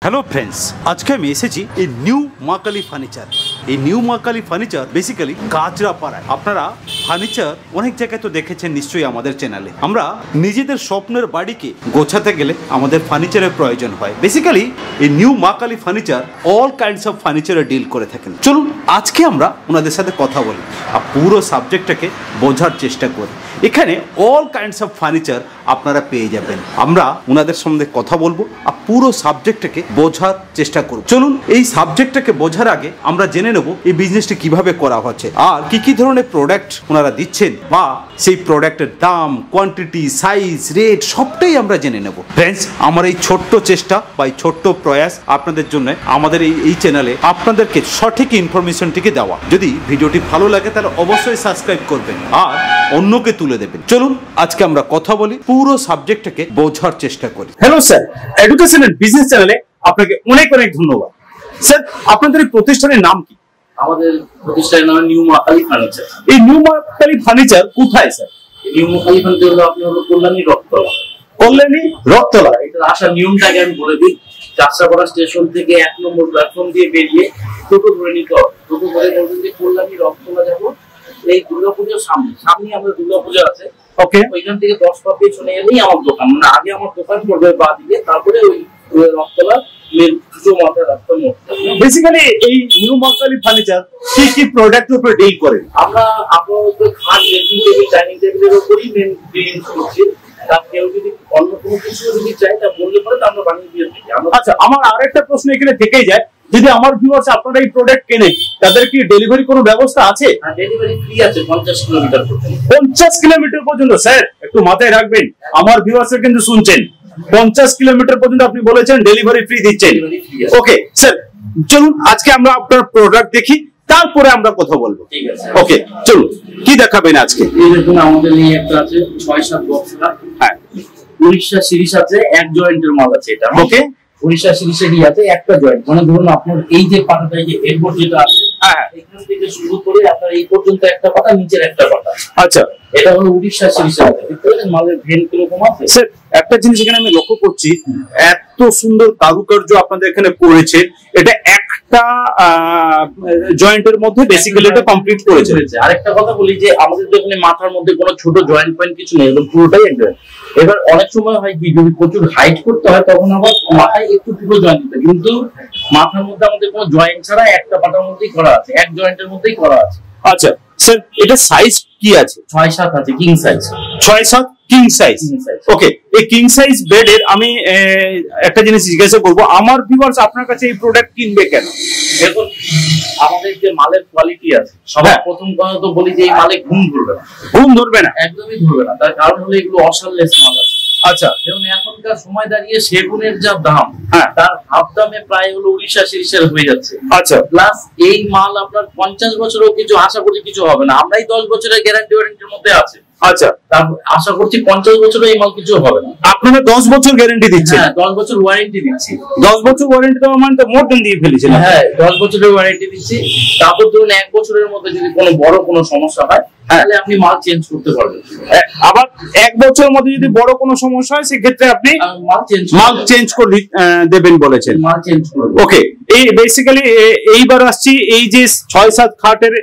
Hello friends, आज के আমি এসেছি এই নিউ মা কালী ফার্নিচার। এই new Ma Kali furniture basically কাঁচরাপাড়ায়। আপনারা ফার্নিচার অনেক জায়গায় তো দেখেছেন নিশ্চয়ই আমাদের চ্যানেলে। আমরা নিজেদের স্বপ্নের বাড়িকে গোছাতে গেলে আমাদের ফার্নিচারের প্রয়োজন হয়। বেসিক্যালি এই new Ma Kali furniture all kinds of ফার্নিচারে ডিল করে থাকেন। চলুন আজকে আমরা ওনাদের সাথে কথা বলি আর পুরো সাবজেক্টটাকে বোঝার চেষ্টা করি। এখানে অল কাইন্ডস অফ ফার্নিচার আপনারা পেয়ে যাবেন। আমরা ওনাদের সম্বন্ধে কথা বলবো আর পুরো সাবজেক্টটাকে বোঝার চেষ্টা করব। চলুন এই সাবজেক্টটাকে বোঝার আগে আমরা জেনে নেব এই বিজনেসটি কিভাবে করা হচ্ছে আর কি কি ধরনের প্রোডাক্ট ওনারা দিচ্ছেন বা সেই প্রোডাক্টের দাম, কোয়ান্টিটি, সাইজ, রেট সবটাই আমরা জেনে নেব। ফ্রেন্ডস, আমার এই ছোট্ট চেষ্টা বা এই ছোট্ট প্রয়াস আপনাদের জন্য, আমাদের এই চ্যানেলে আপনাদেরকে সঠিক ইনফরমেশনটিকে দেওয়া। যদি ভিডিওটি ভালো লাগে তাহলে অবশ্যই সাবস্ক্রাইব করবেন আর অন্যকে তুলে দেবেন। চলুন আজকে আমরা কথা বলি, পুরো সাবজেক্টটাকে বোঝার চেষ্টা করি। Hello sir, education and business চ্যানেলে আপনাকে অনেক অনেক ধন্যবাদ। স্যার, আপনাদের এই প্রতিষ্ঠানের নাম কি? আমাদের প্রতিষ্ঠানের নাম নিউ মা কালী ফার্নিচার। এই নিউ মা কালী ফার্নিচার কোথায় sir? New Ma Kali furniture হলো আপনার কল্যাণী রথতলা। কল্যাণী রথতলা। এটা আসার নিয়মটাকে আমি বলে দিই। যাত্রাপাড়া স্টেশন থেকে 1 নম্বর প্ল্যাটফর্ম দিয়ে বেরিয়ে টোটো ধরে নিতে হবে। টোটো ধরে বলবেন যে কল্যাণী রথতলা যাবো। এই দুর্গাপূজার সামনে আমাদের দুর্গাপূজা আছে। ওকে, ওইখান থেকে 10 পা পেছনে এলেই আমার দোকান। মানে আগে আমার দোকান পড়বে বা দিকে, তারপরে ওই রথতলা বেসিক্যালি এই নিউ মা কালী ফার্নিচার কি কি প্রোডাক্ট উপর ডিল করে? আমরা আপাতত খাট, ড্রেসিং টেবিল, ডাইনিং টেবিলের উপরই মেন ডিলিং করছি। তার কেউ যদি অন্য কোনো কিছু যদি চাই তা বললে পরে আমরা বানিয়ে দিয়ে থাকি। আচ্ছা, আমার আরেকটা প্রশ্ন এখানে থেকেই যায়, যদি আমার ভিউয়ার্স আপনারা এই প্রোডাক্ট কেনে তাদের কি ডেলিভারি কোনো ব্যবস্থা আছে? ডেলিভারি ফ্রি আছে 50 কিলোমিটার পর্যন্ত। 50 কিলোমিটার পর্যন্ত? স্যার একটু মাথায় রাখবেন, আমার ভিউয়ার্সরা কিন্তু শুনছেন 50 কিলোমিটার পর্যন্ত আপনি বলেছেন ডেলিভারি ফ্রি দিচ্ছেন। ওকে স্যার, চলুন আজকে আমরা আপনার প্রোডাক্ট দেখি, তারপরে আমরা কথা বলবো। ঠিক আছে, ওকে চলুন, কি দেখাবেন আজকে? এই দেখুন, আমাদের এই একটা আছে 6-7 বক্স। হ্যাঁ, উড়িষ্যা সিরিজ আছে, এক জয়েন্টের মাল আছে এটা। ওকে, উড়িষ্যা সিরিজেরই আছে একটা জয়েন্ট। মানে ধরুন আপনার এই যে পাতাটা, এই যে এরপর যেটা আছে, হ্যাঁ, এখান থেকে শুরু করে আপনার এই পর্যন্ত একটা পাতা, নিচের একটা পাতা। আচ্ছা, এটা হলো উড়িষ্যা সিরিজের মালের ভেন কিরকম আছে। স্যার একটা জিনিস এখানে আমি লক্ষ্য করছি, এত সুন্দর কারুকার্য আপনাদের এখানে করেছে। এটা একটা জয়েন্টের মধ্যে বেসিক্যালি এটা কমপ্লিট করেছে। আরেকটা কথা বলি যে আমাদের এখানে মাথার মধ্যে কোনো ছোট জয়েন্ট পয়েন্ট কিছু নেই, পুরোটাই এক জয়েন্ট। এবার অনেক সময় হয় কি, যদি প্রচুর হাইট করতে হয় তখন আবার মাথায় একটু পুরো জয়েন্ট দিতে, কিন্তু মাথার মধ্যে আমাদের কোনো জয়েন্ট ছাড়া একটা পাতার মধ্যেই করা আছে, এক জয়েন্টের মধ্যেই করা আছে। আচ্ছা স্যার, এটা সাইজ কি আছে? 6-7 আছে, king size. 6-7 king size. Okay, এই কিং সাইজ বেডের আমি একটা জিনিস জিজ্ঞাসা করবো, আমার ভিউয়ার্স আপনার কাছে এই প্রোডাক্ট কিনবে কেন? দেখুন, আমাদের যে মালের কোয়ালিটি আছে, সবার প্রথম কথা তো বলি যে এই মালে ঘুম ধরবে না। ঘুম ধরবে না? একদমই ধরবে না। তার কারণ হলো এগুলো অসারলেস মাল আছে। আচ্ছা, এবং এখনকার সময় দাঁড়িয়ে সেগুনের যা দাম, হ্যাঁ, তার হাফ দামে প্রায় হলো উড়িষ্যা সিরিজের হয়ে যাচ্ছে। আচ্ছা, প্লাস এই মাল আপনার 50 বছরও কিছু আশা করি কিছু হবে না। আমরাই 10 বছরের গ্যারান্টি ওয়ারেন্টির মধ্যে আছে। আচ্ছা, আশা করছি 50 বছরে এই মাল কিছু হবে না। আপনারা 10 বছর গ্যারান্টি দিচ্ছেন? হ্যাঁ, 10 বছর ওয়ারেন্টি দিচ্ছি। 10 বছর ওয়ারেন্টি দেওয়া মানে তো মোর দেন দিয়ে ফেলেছেন। হ্যাঁ, 10 বছরের ওয়ারেন্টি দিচ্ছি। তারপর ধরুন 1 বছরের মধ্যে যদি কোনো বড় কোনো সমস্যা হয় তাহলে আপনি মাল চেঞ্জ করতে পারবেন। আবার 1 বছরের মধ্যে যদি বড় কোনো সমস্যা হয় সেক্ষেত্রে আপনি মাল চেঞ্জ করে দেবেন বলেছেন। মাল চেঞ্জ করবেন। ওকে, এই বেসিক্যালি এইবার আসছি, এই যে 6-7 খাটের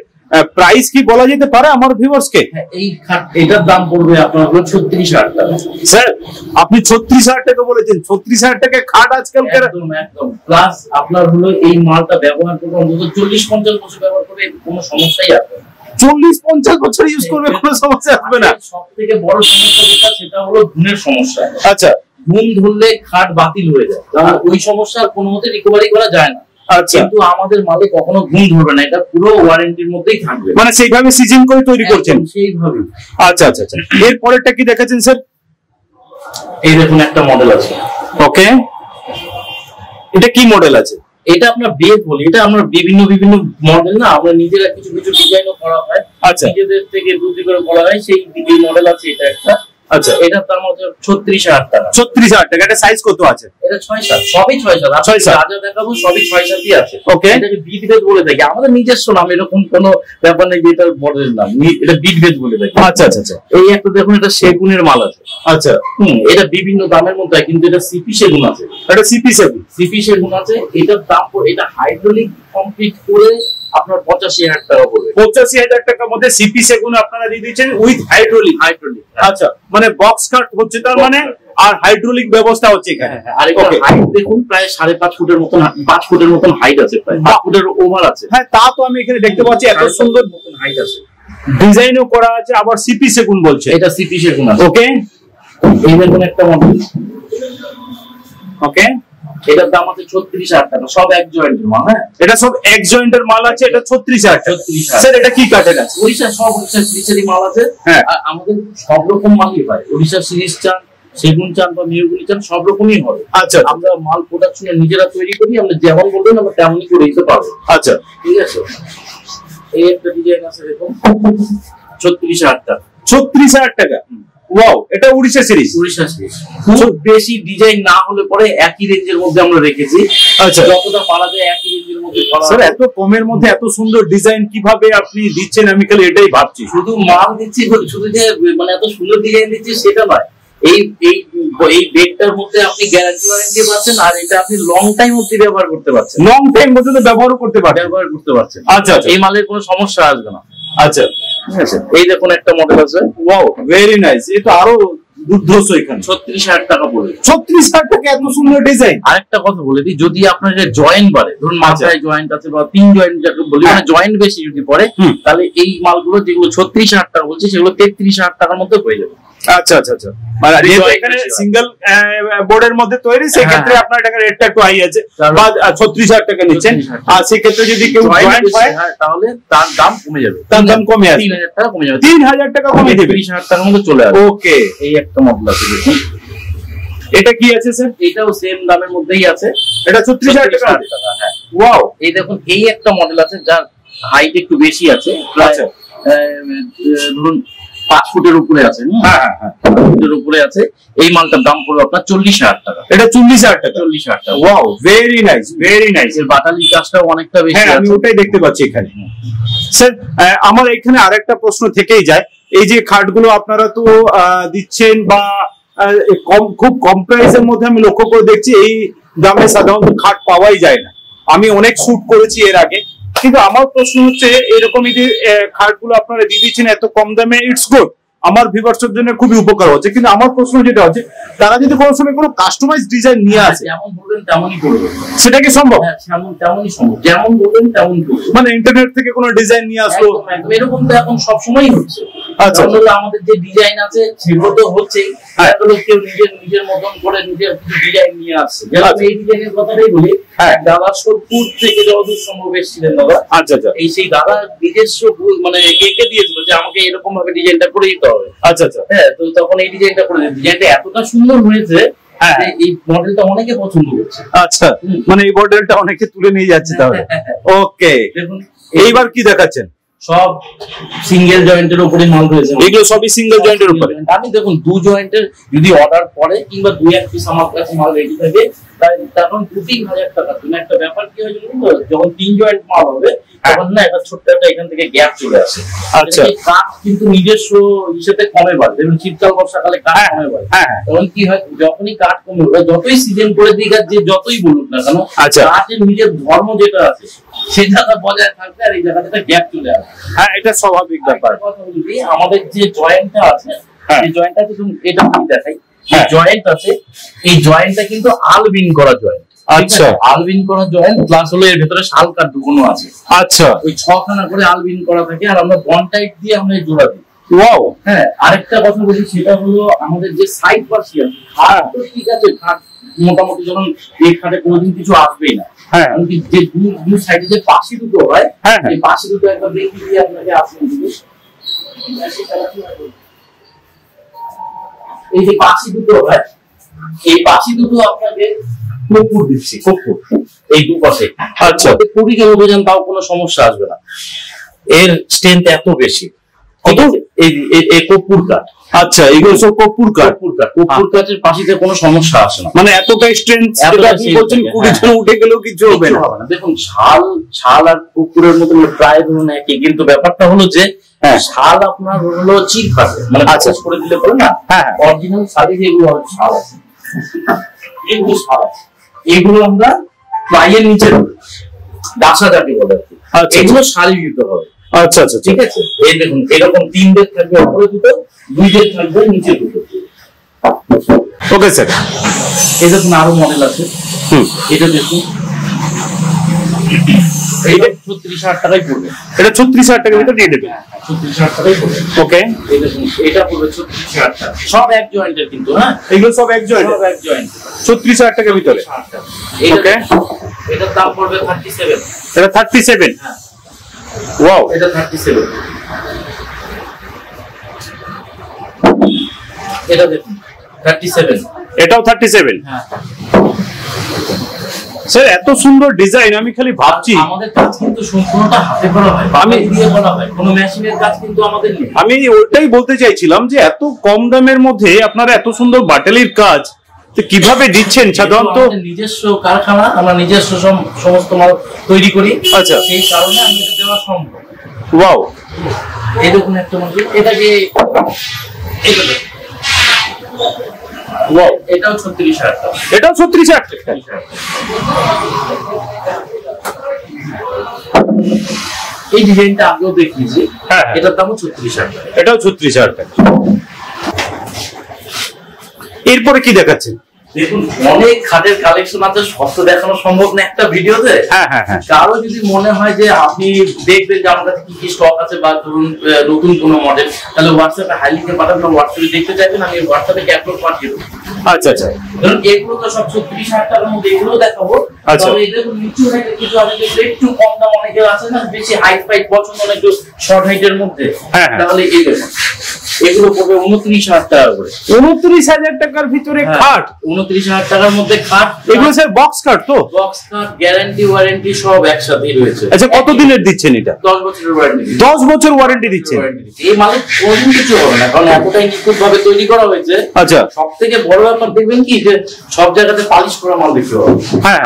প্রাইস কি বলা যেতে পারে আমার ভিউয়ার্স কে? এই খাট এটার দাম পড়বে আপনার 36,000 টাকা। স্যার আপনি 36,000 টাকা বলেছেন? 36,000 টাকা খাট আজকালকার? একদম। প্লাস আপনার হলো এই মালটা ব্যবহার করবে অন্তত 40-50 বছর ব্যবহার করবে, কোনো সমস্যাই আসবে না। 40-50 বছর ইউজ করবে, কোনো সমস্যা আসবে না? সব থেকে বড় সমস্যা যেটা, সেটা হলো ঘুমের সমস্যা। আচ্ছা, ঘুম ধরলে খাট বাতিল হয়ে যায়, ওই সমস্যার কোনো মতে রিকভারি করা যায় না। আচ্ছা, কিন্তু আমাদের মালে কখনো ঘুম ধরবে না, এটা পুরো ওয়ারেন্টির মধ্যেই থাকবে। মানে সেইভাবে সিজন করে তৈরি করছেন? সেইভাবে। আচ্ছা আচ্ছা আচ্ছা, এর পরেরটা কি দেখাচ্ছেন স্যার? এই দেখুন একটা মডেল আছে। ওকে, এটা কি মডেল আছে? এটা আপনার বেড বলি। এটা আমরা বিভিন্ন মডেল না, আমরা নিজেরা কিছু ডিজাইনও করা হয়। আচ্ছা, নিজেদের থেকে বুদ্ধি করে করা হয়, সেই মডেল আছে এটা একটা। আচ্ছা, এটার দাম হচ্ছে 36,000 টাকা। 36,000 টাকা। এটা সাইজ কত আছে? এটা 6-7, সবই 6-7। 6-7 রাজা দেখাবো, সবই 6-7ই আছে। ওকে, এটাকে বিটভেদ বলে থাকি, আমাদের নিজস্ব নাম, এরকম কোনো ব্যাপার নেই যে এটা মডেলের নাম, এটা বিটভেদ বলে থাকি। আচ্ছা আচ্ছা আচ্ছা। এই একটা দেখুন, এটা সেগুনের মাল আছে। আচ্ছা, এটা বিভিন্ন দামের মধ্যে হয়, কিন্তু এটা সিপি সেগুন আছে। এটা সিপি সেগুন, সিপি সেগুন আছে। এটার দাম এটা হাইড্রোলিক কমপ্লিট করে আপনার 85,000 টাকা পড়বে। 85,000 টাকার মধ্যে সিপি সেগুন আপনারা দিয়ে দিচ্ছেন উইথ হাইড্রোলিক। হাইড্রোলিক, আচ্ছা, মানে বক্স কাট হচ্ছে তার মানে, আর হাইড্রোলিক ব্যবস্থা হচ্ছে এখানে। আর এটা হাইট দেখুন, প্রায় 5.5 ফুটের মতন, 5 ফুটের মতন হাইট আছে, প্রায় 5 ফুটের ওভার আছে। হ্যাঁ, তা তো আমি এখানে দেখতে পাচ্ছি, এত সুন্দর মতন হাইট আছে, ডিজাইনও করা আছে, আবার সিপি সেগুন বলছে। এটা সিপি সেগুন আছে। ওকে, এই দেখুন একটা মডেল, ওকে, এটার দাম আছে 36,000 টাকা, সব এক জয়েন্টের মাল। হ্যাঁ, এটা সব এক জয়েন্টের মাল আছে, এটা 36,000 টাকা। 36,000। স্যার, এটা কি কাঠের আছে? ওড়িশা, সব ওড়িশা সিরিজেরই মাল আছে। হ্যাঁ, আর আমাদের সব রকম মালই হয়, ওড়িশা সিরিজ চান, সেগুন চান বা মেহগুনি চান, সব রকমই হবে। আচ্ছা, আমরা মাল প্রোডাকশনে নিজেরা তৈরি করি, আমরা যেমন বলবেন আমরা তেমনই করে দিতে পারবো। আচ্ছা, ঠিক আছে। এই একটা ডিজাইন আছে দেখুন, 36,000 টাকা। 36,000 টাকা। ওয়াও, এটা উড়িষ্যা সিরিজ। উড়িষ্যা সিরিজ খুব বেশি ডিজাইন না হলে পরে একই রেঞ্জের মধ্যে আমরা রেখেছি। আচ্ছা, যতটা পারা যায় একই রেঞ্জের মধ্যে করা। স্যার, এত কমের মধ্যে এত সুন্দর ডিজাইন কিভাবে আপনি দিচ্ছেন, আমি খালি এটাই ভাবছি। শুধু মাল দিচ্ছি, শুধু যে মানে এত সুন্দর ডিজাইন দিচ্ছি সেটা নয়, এই এই এই বেডটার মধ্যে আপনি গ্যারান্টি ওয়ারেন্টি পাচ্ছেন, আর এটা আপনি লং টাইম অবধি ব্যবহার করতে পারছেন, লং টাইম পর্যন্ত ব্যবহার করতে পারবেন। আচ্ছা আচ্ছা, এই মালের কোনো সমস্যা আসবে না। আচ্ছা, ঠিক আছে। এই দেখুন একটা মডেল আছে, ওয়াও, ভেরি নাইস। এই তো আরো দুর্ধর্ষ। এখানে 36,000 টাকা পড়বে। 36,000 টাকা, এত সুন্দর ডিজাইন। আরেকটা কথা বলে দিই, যদি আপনার জয়েন্ট বাড়ে, ধরুন মাথায় জয়েন্ট আছে বা 3 জয়েন্ট যাকে বলি, মানে জয়েন্ট বেশি যদি পড়ে, তাহলে এই মালগুলো যেগুলো 36,000 টাকা বলছে, সেগুলো 33,000 টাকার মধ্যে হয়ে যাবে। আচ্ছা আচ্ছা আচ্ছা, মানে এখানে সিঙ্গেল বোর্ডের মধ্যে তৈরি, সেক্ষেত্রে আপনার টাকা রেটটা একটু হাই আছে, বা 36,000 টাকা নিচ্ছেন। আর সেক্ষেত্রে যদি কেউ জয়েন্ট হয়, তাহলে তার দাম কমে যাবে, তার দাম কমে আসবে, 3,000 টাকা কমে যাবে, 3,000 টাকা কমে দেবে, 30,000 টাকার মধ্যে চলে আসবে। ওকে, এই একটা মডেল আছে দেখুন। এটা কি আছে স্যার? এটাও সেম দামের মধ্যেই আছে, এটা 36,000 টাকা। হ্যাঁ, ওয়াও, এই দেখুন এই একটা মডেল আছে যার হাইট একটু বেশি আছে, প্রায় ধরুন 5 ফুটের উপরে আছে। হ্যাঁ হ্যাঁ হ্যাঁ, 5 ফুটের উপরে আছে। এই মালটার দাম পড়বে আপনার 40,000 টাকা। এটা 40,000 টাকা। 40,000 টাকা। Wow, very nice, very nice. এর বাটালি কাজটাও অনেকটা বেশি হ্যাঁ, আমি আছে। ওটাই দেখতে পাচ্ছি এখানে। স্যার, আমার এখানে আরেকটা প্রশ্ন থেকেই যায়, এই যে খাটগুলো আপনারা তো দিচ্ছেন, বা খুব কম প্রাইসের মধ্যে আমি লক্ষ্য করে দেখছি, এই দামে সাধারণত খাট পাওয়াই যায় না। আমি অনেক শুট করেছি এর আগে, কিন্তু আমার প্রশ্ন হচ্ছে, এরকম যে খাটগুলো আপনারা দিয়ে দিচ্ছেন এত কম দামে, ইটস গুড, আমার ভিউয়ার্সের জন্য খুবই উপকার হচ্ছে। কিন্তু আমার প্রশ্ন যেটা হচ্ছে, তারা যদি কোনো সময় কোনো কাস্টমাইজ ডিজাইন নিয়ে আসে, যেমন বলবেন তেমনই করবে, সেটা কি সম্ভব? হ্যাঁ, তেমনই সম্ভব, যেমন বলবেন তেমন করবে। মানে ইন্টারনেট থেকে কোনো ডিজাইন নিয়ে আসলো, একদম, একদম। এরকম তো এখন সবসময়ই হচ্ছে। আচ্ছা, আমাদের যে ডিজাইন আছে সেগুলো তো হচ্ছেই, কেউ নিজের মতন করে নিজের কিছু ডিজাইন নিয়ে আসছে। যেমন এই ডিজাইনের কথাটাই বলি, দাদা 70 থেকে যতদূর সম্ভব এসেছিলেন দাদা। আচ্ছা আচ্ছা, এই সেই দাদা নিজস্ব মানে এঁকে দিয়েছিল যে আমাকে এরকম ভাবে ডিজাইনটা করে দিতে হবে। আচ্ছা আচ্ছা, হ্যাঁ, তো তখন এই ডিজাইনটা করে দিয়েছে। ডিজাইনটা এতটা সুন্দর হয়েছে, এই মডেলটা অনেকে পছন্দ করছে। আচ্ছা, মানে এই মডেলটা অনেকে তুলে নিয়ে যাচ্ছে তাহলে। ওকে, দেখুন এইবার কি দেখাচ্ছেন? সব সিঙ্গেল জয়েন্টের উপরে মাল রয়েছে। এগুলো সবই সিঙ্গেল জয়েন্টের উপরে। আমি দেখুন 2 জয়েন্টের যদি অর্ডার পরে, কিংবা 2-1 পিস আমার কাছে মাল রেডি থাকে, তখন 2-3,000 টাকা। তুমি একটা ব্যাপার কি হয় জানেন তো, যখন 3 জয়েন্ট মাল হবে, তখন না একটা ছোট্ট একটা এখান থেকে গ্যাপ চলে আসে। আচ্ছা, কাঠ কিন্তু নিজস্ব হিসেবে কমে বাড়ে, দেখুন শীতকাল বর্ষাকালে কাঠ কমে বাড়ে। তখন কি হয়, যখনই কাঠ কমে ওঠে, যতই সিজন করে দিক আর যে যতই বলুক না কেন, কাঠের নিজের ধর্ম যেটা আছে সেই জায়গা বজায় থাকবে, আর এই জায়গাটা গ্যাপ চলে আসবে। হ্যাঁ, এটা স্বাভাবিক ব্যাপার। কথা বলি, আমাদের যে জয়েন্টটা আছে, এই জয়েন্টটা কিন্তু এটা আমি দেখাই, জয়েন্ট আছে, এই জয়েন্টটা কিন্তু আলবিন করা জয়েন্ট। আচ্ছা, আলবিন করা জয়েন্ট, প্লাস হলো এর ভেতরে শাল কাঠ ঢুকানো আছে। আচ্ছা, ওই 6খানা করে আলবিন করা থাকে, আর আমরা বন্ড টাইপ দিয়ে আমরা জোড়া দিই। ওয়াও। হ্যাঁ, আরেকটা কথা বলি, সেটা হলো আমাদের যে সাইড পার্সিয়াল খাট, তো ঠিক আছে, খাট মোটামুটি যখন এই খাটে কোনোদিন কিছু আসবেই না। হ্যাঁ, যে দু সাইডে যে পাশি দুটো হয়, এই পাশি দুটো একবার দেখি দিয়ে আপনাকে আসবেন। এই যে পাশি দুটো হয়, এই পাশি দুটো আপনাকে কর্পূর দিচ্ছি, কর্পূর এই দুপাশে। আচ্ছা, কুড়ি কেন বোঝেন, তাও কোনো সমস্যা আসবে না, এর স্ট্রেংথ এত বেশি। কত? এই কর্পূর কাঠ। আচ্ছা, এগুলো সব কর্পূর কাঠ। কর্পূর কাঠের পাশিতে কোনো সমস্যা আসে না, মানে এতটাই স্ট্রেংথ, আপনি বলছেন 20 জন উঠে গেলেও কিছু হবে না। দেখুন ছাল আর কর্পূরের মতো প্রায় ধরুন একই, কিন্তু ব্যাপারটা হলো যে শাল আপনার হলো চিপ আছে, মানে আচ্ছাস করে দিলে পরে না, অরিজিনাল শাড়ি যেগুলো শাল আছে, এগুলো শাল আছে, এগুলো আমরা প্রাইয়ের নিচে ডাসা যাকে বলে, এগুলো শাড়ি দিতে হবে। আচ্ছা আচ্ছা, ঠিক আছে। এই দেখুন এরকম 3 ডেট থাকবে, উপরে দুটো, 2 ডেট থাকবে, নিচে দুটো। Okay sir. এই দেখুন আরো মডেল আছে। এটা দেখুন, এটা 36,000 টাকায় পড়বে। এটা 36,000 টাকার ভিতরে দিয়ে দেবেন। 36,000 টাকায় পড়বে। ওকে, এই দেখুন এটা পড়বে 36,000 টাকা, সব এক জয়েন্টের কিন্তু। হ্যাঁ, এগুলো সব এক জয়েন্ট, সব এক জয়েন্ট, 36,000 টাকার ভিতরে। ওকে, এটার দাম পড়বে 37। এটা 37? হ্যাঁ, ওয়াও, এটা 37। এটা দেখুন 37, এটাও 37। হ্যাঁ স্যার, এত সুন্দর ডিজাইন, আমি খালি ভাবছি। আমাদের কাজ কিন্তু সম্পূর্ণটা হাতে করা হয়, আমি দিয়ে করা হয়, কোনো মেশিনের কাজ কিন্তু আমাদের নেই। আমি ওইটাই বলতে চাইছিলাম যে এত কম দামের মধ্যে আপনারা এত সুন্দর বাটালির কাজ তো কিভাবে দিচ্ছেন? সাধারণত নিজস্ব কারখানা, আমরা নিজস্ব সমস্ত মাল তৈরি করি। আচ্ছা, সেই কারণে আমি এটা দেওয়া সম্ভব। ওয়াও, এই দেখুন একটা মডেল, এটাকে এটাও 36,000 টাকা। এটাও 36,000 টাকা। এই ডিজাইনটা আগেও দেখিয়েছি। হ্যাঁ, এটার দামও 36,000 টাকা। এটাও 36,000 টাকা। এরপরে কি দেখাচ্ছেন? দেখুন অনেক খাটের কালেকশন আছে, সব তো দেখানো সম্ভব না একটা ভিডিওতে। হ্যাঁ হ্যাঁ হ্যাঁ। কারো যদি মনে হয় যে আপনি দেখবেন যে আমার কাছে কি কি স্টক আছে বা ধরুন নতুন কোনো মডেল, তাহলে হোয়াটসঅ্যাপে হাই লিখে পাঠাবেন, হোয়াটসঅ্যাপে দেখতে চাইবেন, আমি হোয়াটসঅ্যাপে ক্যাটালগ পাঠিয়ে দেবো। আচ্ছা আচ্ছা, ধরুন এগুলো তো সব 36,000 টাকার মধ্যে, এগুলো দেখাবো। আচ্ছা, তবে এদের নিচু হাইটের কিছু আছে, একটু কম দাম, অনেকে আছে না বেশি হাইট ফাইট পছন্দ না, একটু শর্ট হাইটের মধ্যে, তাহলে এই দেখুন এগুলো পড়বে 29,000 টাকা করে। 29,000 টাকার ভিতরে খাট? 29,000 টাকার মধ্যে খাট। এগুলো স্যার বক্স খাট তো? বক্স খাট, গ্যারান্টি ওয়ারেন্টি সব একসাথেই রয়েছে। আচ্ছা, কত দিনের দিচ্ছেন এটা? 10 বছরের ওয়ারেন্টি। 10 বছর ওয়ারেন্টি দিচ্ছেন? এই মালে কোনো কিছু হবে না, কারণ এতটাই নিখুঁত ভাবে তৈরি করা হয়েছে। আচ্ছা, সব থেকে বড় ব্যাপার দেখবেন কি, যে সব জায়গাতে পালিশ করা মাল দেখতে পাবেন,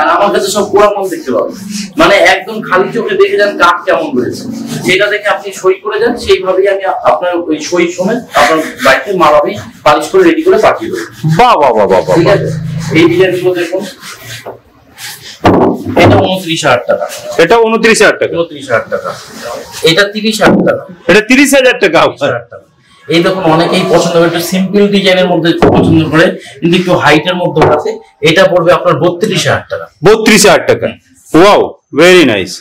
আর আমার কাছে সব পোড়া মাল দেখতে পাবেন। মানে একদম খালি চোখে দেখে যান কাঠ কেমন রয়েছে, যেটা দেখে আপনি সই করে যান, সেইভাবেই আমি আপনার ওই সই সমেত আপনার বাড়িতে মাল আমি পালিশ করে রেডি করে পাঠিয়ে দেবো। বাহ বাহ বাহ বাহ, ঠিক আছে। এই ডিজাইনগুলো দেখুন, এটা 29,000 টাকা। এটা 29,000 টাকা? 29,000 টাকা। এটা 30,000 টাকা। এটা 30,000 টাকা। এই দেখুন অনেকেই পছন্দ করে, একটু সিম্পল ডিজাইনের মধ্যে পছন্দ করে, কিন্তু একটু হাইটের মধ্যে আছে। এটা পড়বে আপনার 32,000 টাকা। 32,000 টাকা, ওয়াও, ভেরি নাইস।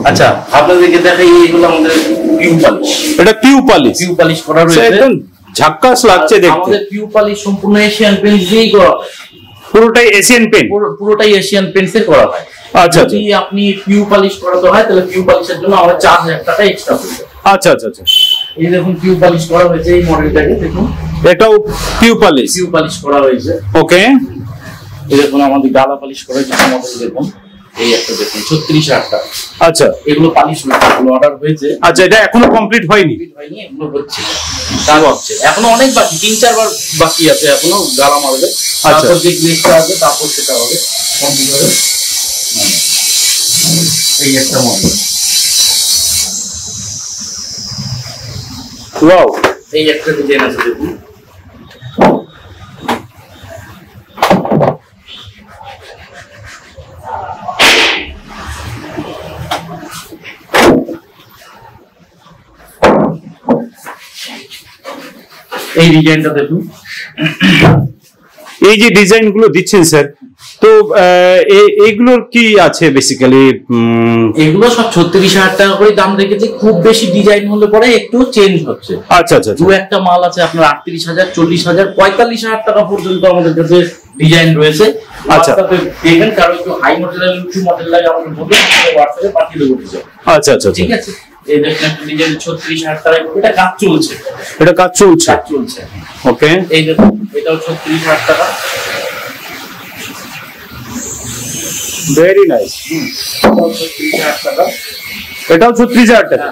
আচ্ছা, আপনাদেরকে দেখাই, এইগুলো আমাদের পিউ পালিশ। এটা পিউ পালিশ? পিউ পালিশ করা রয়েছে, একদম ঝাক্কাস লাগছে দেখতে। আমাদের পিউ পালিশ সম্পূর্ণ এশিয়ান পেইন্টস দিয়েই করা হয়। পুরোটাই এশিয়ান পেইন্ট? পুরোটাই এশিয়ান পেইন্টস এর করা হয়। আচ্ছা, যদি আপনি পিউ পালিশ করাতে হয় তাহলে পিউ পালিশের জন্য আমাদের 4,000 টাকা এক্সট্রা পড়বে। আচ্ছা আচ্ছা আচ্ছা। এই দেখুন পিউ পালিশ করা হয়েছে, এই মডেলটাকে দেখুন, এটাও পিউ পালিশ? পিউ পালিশ করা হয়েছে। ওকে, এই দেখুন আমাদের গালা পালিশ করা হয়েছে, মডেল দেখুন, এই একটা দেখুন 36,000 টাকা। আচ্ছা, এগুলো পালিশ হয়েছে, এগুলো অর্ডার হয়েছে। আচ্ছা, এটা এখনো কমপ্লিট হয়নি? এগুলো হচ্ছে, কাজ হচ্ছে, এখনো অনেক বাকি, 3-4 বার বাকি আছে এখনো গালা মারবে। তারপর যে গ্লেজটা হবে তারপর সেটা হবে কমপ্লিট হবে। এই একটা মডেল, ওয়াও, এই একটা ডিজাইন আছে দেখুন। এই ডিজাইনটা দেখুন। এই যে ডিজাইন গুলো দিচ্ছেন স্যার, তো এইগুলোর কি আছে বেসিক্যালি? এগুলো সব 36,000 টাকা করে দাম রেখেছে, খুব বেশি ডিজাইন হলে পরে একটু চেঞ্জ হচ্ছে। আচ্ছা আচ্ছা, দু একটা মাল আছে আপনার 38,000, 40,000, 45,000 টাকা পর্যন্ত আমাদের কাছে ডিজাইন রয়েছে। আচ্ছা, দেখবেন কারো একটু হাই মডেলের উঁচু মডেল লাগে আমাদের বলবেন, হোয়াটসঅ্যাপে পাঠিয়ে দেবো ডিজাইন। আচ্ছা আচ্ছা, ঠিক আছে। এই দেখেন একটা ডিজাইন 36,000 টাকায়, এটা কাজ চলছে, এটা কাজ চলছে? কাজ চলছে। ওকে, এই দেখুন এটাও 36,000 টাকা। Very nice. এটাও 36,000 টাকা। এটাও 36,000 টাকা?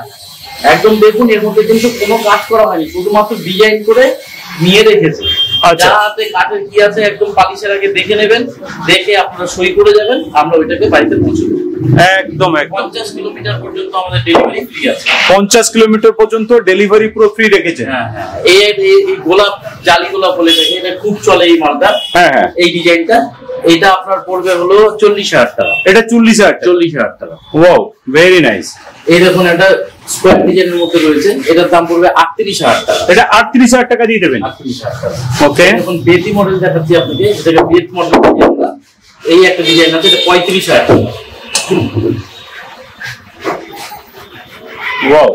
একদম দেখুন এর মধ্যে কিন্তু কোনো কাজ করা হয়নি, শুধুমাত্র ডিজাইন করে নিয়ে রেখেছে। আচ্ছা। যাতে কাঠের কি আছে একদম পালিশের আগে দেখে নেবেন, দেখে আপনারা সই করে যাবেন, আমরা ওইটাকে বাড়িতে পৌঁছে দেবো। একদম একদম 50 কিলোমিটার পর্যন্ত আমাদের ডেলিভারি ফ্রি আছে। 50 কিলোমিটার পর্যন্ত ডেলিভারি পুরো ফ্রি রেখেছেন। হ্যাঁ হ্যাঁ, এই গোলাপ জালি গোলাপ বলে থাকে, এটা খুব চলে এই মালটা। হ্যাঁ হ্যাঁ, এই ডিজাইনটা এটা আপনার পড়বে হলো 40,000 টাকা। এটা 40,000 40,000 টাকা। Wow, very nice. এই দেখুন এটা স্কোয়ার ডিজাইনের মধ্যে রয়েছে, এটার দাম পড়বে 38,000 টাকা। এটা 38,000 টাকা দিয়ে দেবেন। 38,000 টাকা। ওকে, এখন বেতি মডেল দেখাচ্ছি আপনাকে, যেটাকে বেত মডেল বলি আমরা। এই একটা ডিজাইন আছে, এটা 35,000 টাকা। ওয়াও,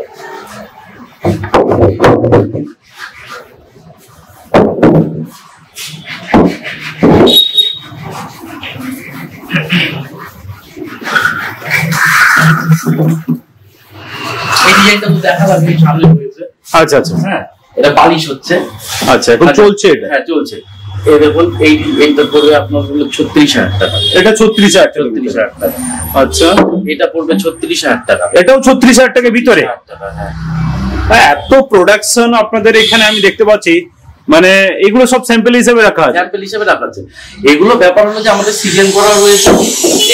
এই ডিজাইনটা তো দেখা যাবে সামনে হয়েছে। আচ্ছা আচ্ছা, হ্যাঁ, এটা পালিশ হচ্ছে। আচ্ছা, এখন চলছে এটা। হ্যাঁ চলছে। এই দেখুন এইটা পড়বে আপনার হলো 36,000 টাকা। এটা 36,000 টাকা। 36,000 টাকা। আচ্ছা, এটা পড়বে 36,000 টাকা। এটাও 36,000 টাকার ভিতরে। 36,000 টাকা, হ্যাঁ। হ্যাঁ, এত প্রোডাকশন আপনাদের এখানে আমি দেখতে পাচ্ছি, মানে এগুলো সব স্যাম্পল হিসেবে রাখা আছে। স্যাম্পল হিসেবে রাখা আছে। এগুলো ব্যাপার হলো যে আমাদের সিজন করা রয়েছে,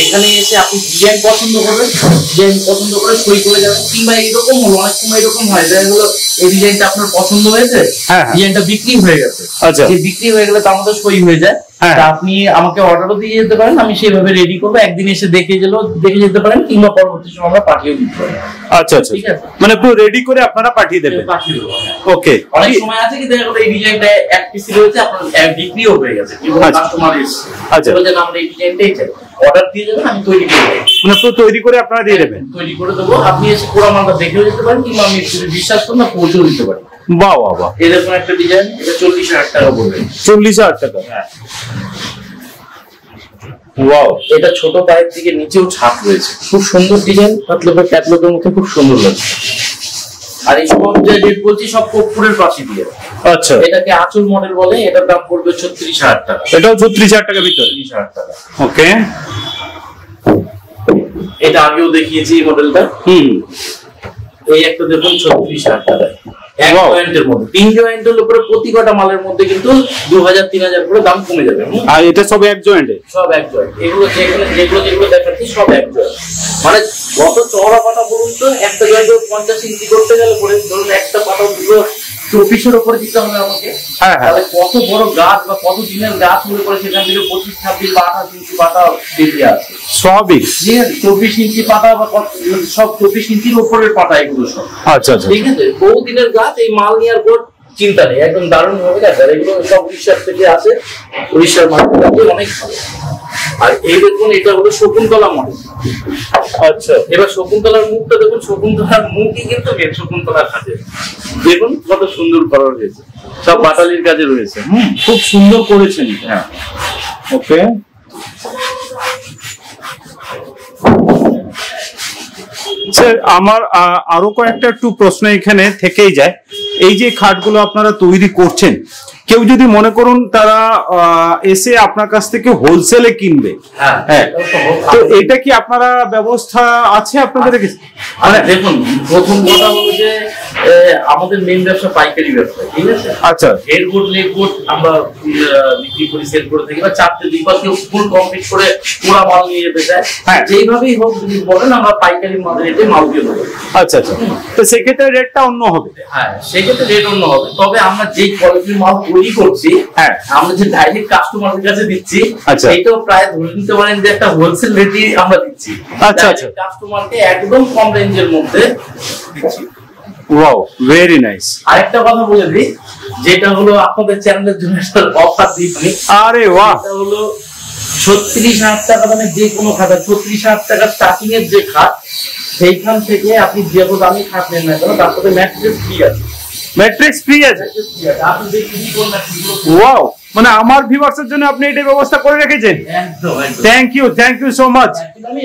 এখানে এসে আপনি ডিজাইন পছন্দ করবেন, ডিজাইন পছন্দ করে সই করে যাবেন। কিংবা এরকম হলো, অনেক সময় এরকম হয় যে হলো এই ডিজাইনটা আপনার পছন্দ হয়েছে, হ্যাঁ, হ্যাঁ। ডিজাইনটা বিক্রি হয়ে গেছে। আচ্ছা। যে বিক্রি হয়ে গেলে তো আমাদের সই হয়ে যায়। হ্যাঁ। তা আপনি আমাকে অর্ডারও দিয়ে যেতে পারেন, আমি সেভাবে রেডি করবো, একদিন এসে দেখে যেতে পারেন, কিংবা পরবর্তী সময় আমরা পাঠিয়ে দিতে পারি। আচ্ছা আচ্ছা, ঠিক আছে। মানে পুরো রেডি করে আপনারা পাঠিয়ে দেবেন। পাঠিয়ে দেবো। ওকে, অনেক সময় আছে কি দেখা গেলো এই ডিজাইনটা এক পিস রয়েছে, আপনার বিক্রিও হয়ে গেছে, কিন্তু আচ্ছা। কাস্টমার এসে আচ্ছা। বলছে না আমরা এই ডিজাইনটাই চাই, অর্ডার দিয়ে যাবেন, আমি তৈরি করে দেবো। মানে পুরো তৈরি করে আপনারা দিয়ে দেবেন। তৈরি করে দেবো, আপনি এসে পুরো মালটা দেখেও যেতে পারেন, কিংবা আমি যদি বিশ্বাস করেন না পৌঁছেও দিতে পারি। বাহ বাহ বাহ, এই দেখুন একটা ডিজাইন, এটা 40,000 টাকা পড়বে। 40,000 টাকা। হ্যাঁ। ওয়াও, এটা ছোট পায়ের দিকে নিচেও ছাপ রয়েছে, খুব সুন্দর ডিজাইন, ক্যাটলগের মধ্যে খুব সুন্দর লাগছে। আর এই সব যে রেট বলছি সব কর্পূরের পাশে দিয়ে। আচ্ছা, এটাকে আঁচল মডেল বলে, এটার দাম পড়বে 36,000 টাকা। এটাও 36,000 টাকার ভিতরে। 36,000 টাকা। ওকে, এটা আগেও দেখিয়েছি এই মডেলটা। এই একটা দেখুন 36,000 টাকা। এক Wow. জয়েন্টের মধ্যে 3 জয়েন্টের উপরে প্রতি কটা মালের মধ্যে কিন্তু 2,000-3,000 করে দাম কমে যাবে। আর এটা সব এক জয়েন্টে। সব এক জয়েন্ট। এগুলো যেগুলো দেখাচ্ছি সব এক জয়েন্ট। মানে যত চওড়া পাতা বলুন তো, একটা জয়েন্টে 50 ইঞ্চি করতে গেলে পরে ধরুন একটা পাতা পুরো 24-এর উপরে দিতে হবে আমাকে। হ্যাঁ, হ্যাঁ। তাহলে কত বড় গাছ বা কত দিনের গাছ হলে পরে সেখান থেকে 25, 26 বা 28 ইঞ্চি পাতা বেরিয়ে আসে। সবই। যে 24 ইঞ্চি পাতা বা সব 24 ইঞ্চির উপরের পাতা এগুলো সব। আচ্ছা আচ্ছা, ঠিক আছে, বহুদিনের গাছ, এই মাল নেওয়ার পর চিন্তা নেই, একদম দারুণ হবে গাছ। আর এগুলো সব উড়িষ্যার থেকে আসে, উড়িষ্যার মাটির কাছে অনেক ভালো। আর এই দেখুন এটা হলো শকুন্তলা মডেল। আচ্ছা, এবার শকুন্তলার মুখটা দেখুন, শকুন্তলার মুখই কিন্তু শকুন্তলার কাজে। দেখুন কত সুন্দর করা হয়েছে, সব বাটালির কাজে রয়েছে। খুব সুন্দর করেছেন। হ্যাঁ। ওকে, স্যার আমার আরো কয়েকটা একটু প্রশ্ন এখানে থেকেই যায়। এই যে খাটগুলো আপনারা তৈরি করছেন, কেউ যদি মনে করুন তারা এসে আপনার কাছ থেকে হোলসেলে কিনবে, হ্যাঁ, তো এটা কি আপনারা ব্যবস্থা আছে আপনাদের কাছে? মানে দেখুন, প্রথম কথা হলো যে আমাদের মেইন ব্যবসা পাইকারি ব্যবসা। ঠিক আছে। আচ্ছা, হেডবোর্ড লেগবোর্ড আমরা বিক্রি করি, সেল করে থাকি, বা চারটে দিক বা কেউ ফুল কমপ্লিট করে পুরা মাল নিয়ে যেতে চায়, হ্যাঁ, যেইভাবেই হোক যদি বলেন আমরা পাইকারি মাল রেটে মাল দিয়ে দেবো। আচ্ছা আচ্ছা, তো সেক্ষেত্রে রেটটা অন্য হবে। হ্যাঁ, সেক্ষেত্রে রেট অন্য হবে। তবে আমরা যেই কোয়ালিটির মাল তৈরি করছি, হ্যাঁ, আমরা যে ডাইরেক্ট কাস্টমারের কাছে দিচ্ছি, আচ্ছা, এটাও প্রায় ধরে নিতে পারেন যে একটা হোলসেল রেটই আমরা দিচ্ছি। আচ্ছা আচ্ছা, কাস্টমারকে একদম কম রেঞ্জের মধ্যে দিচ্ছি। Wow, very nice. আরেকটা কথা বলে দিই, যেটা হলো আপনাদের চ্যানেলের জন্য একটা অফার দিচ্ছি। আরে বাহ, এটা হলো 36,000 টাকা দামে যে কোনো খাট, 36,000 টাকা স্টার্টিং এর যে খাট, সেইখান থেকে আপনি যে দামি খাট নেন না কেন, তার সাথে ম্যাট্রেস ফ্রি আছে। ম্যাট্রিক্স ফ্রি আছে। আপনি দেখি কোন ম্যাট্রেসগুলো। ওয়াও, মানে আমার ভিউয়ার্সের জন্য আপনি এটা ব্যবস্থা করে রেখেছেন। একদম একদম। Thank you so much. আমি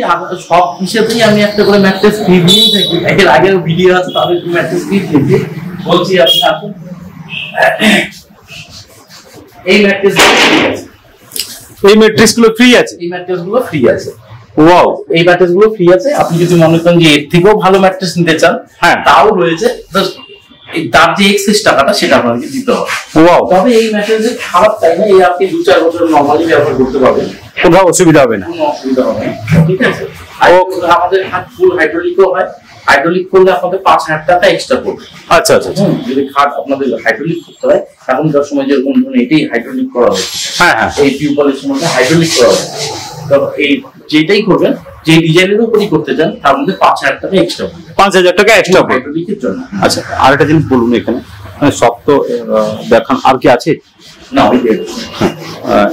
সব হিসেবেই আমি একটা করে ম্যাট্রেস ফ্রি দিয়েই থাকি। এর আগেও ভিডিও আছে, তাদের ম্যাট্রেস ফ্রি দিয়েছি। বলছি আপনি আসুন, এই ম্যাট্রেস ফ্রি আছে। এই ম্যাট্রিক্স গুলো ফ্রি আছে। এই ম্যাট্রেস গুলো ফ্রি আছে। ওয়াও, এই ম্যাট্রেস গুলো ফ্রি আছে। আপনি যদি মনে করেন যে এর থেকেও ভালো ম্যাট্রেস নিতে চান, হ্যাঁ, তাও রয়েছে। তার যে এক্সেস টাকাটা সেটা আপনাকে দিতে হবে। ওয়াও, তবে এই ম্যাটেরিয়াল খারাপ তাই না, এই আপনি 2-4 বছর নরমালি ব্যবহার করতে পারবেন, কোনো অসুবিধা হবে না। কোনো অসুবিধা হবে না, ঠিক আছে। আর আমাদের ফুল হাইড্রোলিকও হয়, হাইড্রোলিক করলে আপনাদের 5,000 টাকা এক্সট্রা পড়বে। আচ্ছা আচ্ছা, যদি খাট আপনাদের হাইড্রোলিক করতে হয়, এখনকার সময় যেরকম ধরুন এটাই হাইড্রোলিক করা হচ্ছে, হ্যাঁ হ্যাঁ, এই টিউবওয়েলের সময় হাইড্রোলিক করা হচ্ছে। তো এই যেটাই করবেন, যে ডিজাইনের উপরই করতে চান, তার মধ্যে 5,000 টাকা এক্সট্রা পড়বে, 5,000 টাকা এক্সট্রা পড়বে হাইড্রোলিকের জন্য। আচ্ছা, আর একটা জিনিস বলুন, এখানে সব তো দেখান, আর কি আছে? না, ওই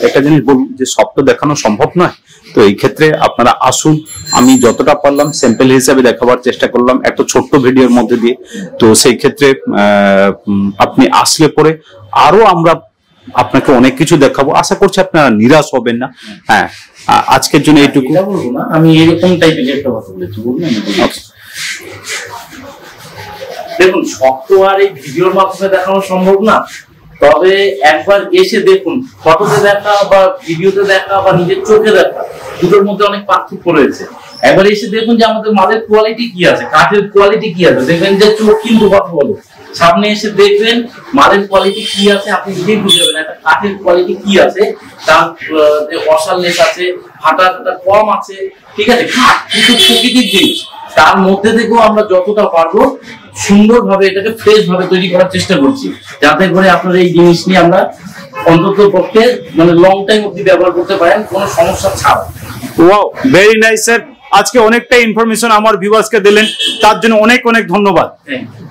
একটা জিনিস বলুন যে সব তো দেখানো সম্ভব নয়, তো এই ক্ষেত্রে আপনারা আসুন, আমি যতটা পারলাম স্যাম্পল হিসেবে দেখাবার চেষ্টা করলাম একটা ছোট্ট ভিডিওর মধ্যে দিয়ে। তো সেই ক্ষেত্রে আপনি আসলে পরে আরো আমরা আপনাকে অনেক কিছু দেখাবো, আশা করছি আপনারা নিরাশ হবেন না। হ্যাঁ, আজকের জন্য এইটুকু। এটা বলবো না, আমি এরকম টাইপের একটা কথা বলেছি, বলুন। দেখুন, সব তো আর এই ভিডিওর মাধ্যমে দেখানো সম্ভব না, তবে একবার এসে দেখুন। ফটোতে দেখা বা ভিডিওতে দেখা বা নিজের চোখে দেখা, দুটোর মধ্যে অনেক পার্থক্য রয়েছে। একবার এসে দেখুন যে আমাদের মালের কোয়ালিটি কি আছে, কাঠের কোয়ালিটি কি আছে, দেখবেন যে চোখ কিন্তু কথা বলে। সামনে এসে দেখবেন মালের কোয়ালিটি কি আছে, আপনি নিজেই বুঝে যাবেন একটা কাঠের কোয়ালিটি কি আছে। তার যে অসারলেস আছে, ফাটাটা কম আছে, ঠিক আছে। কাঠ কিন্তু প্রকৃতির জিনিস, তার মধ্যে থেকেও আমরা যতটা পারবো সুন্দরভাবে এটাকে ফ্রেশ ভাবে তৈরি করার চেষ্টা করছি, যাতে করে আপনার এই জিনিস নিয়ে আমরা অন্তত পক্ষে মানে লং টাইম অব্দি ব্যবহার করতে পারেন, কোনো সমস্যা ছাড়া। Wow, very nice sir. আজকে অনেকটা ইনফরমেশন আমার ভিউয়ার্সকে দিলেন, তার জন্য অনেক অনেক ধন্যবাদ। Thank you.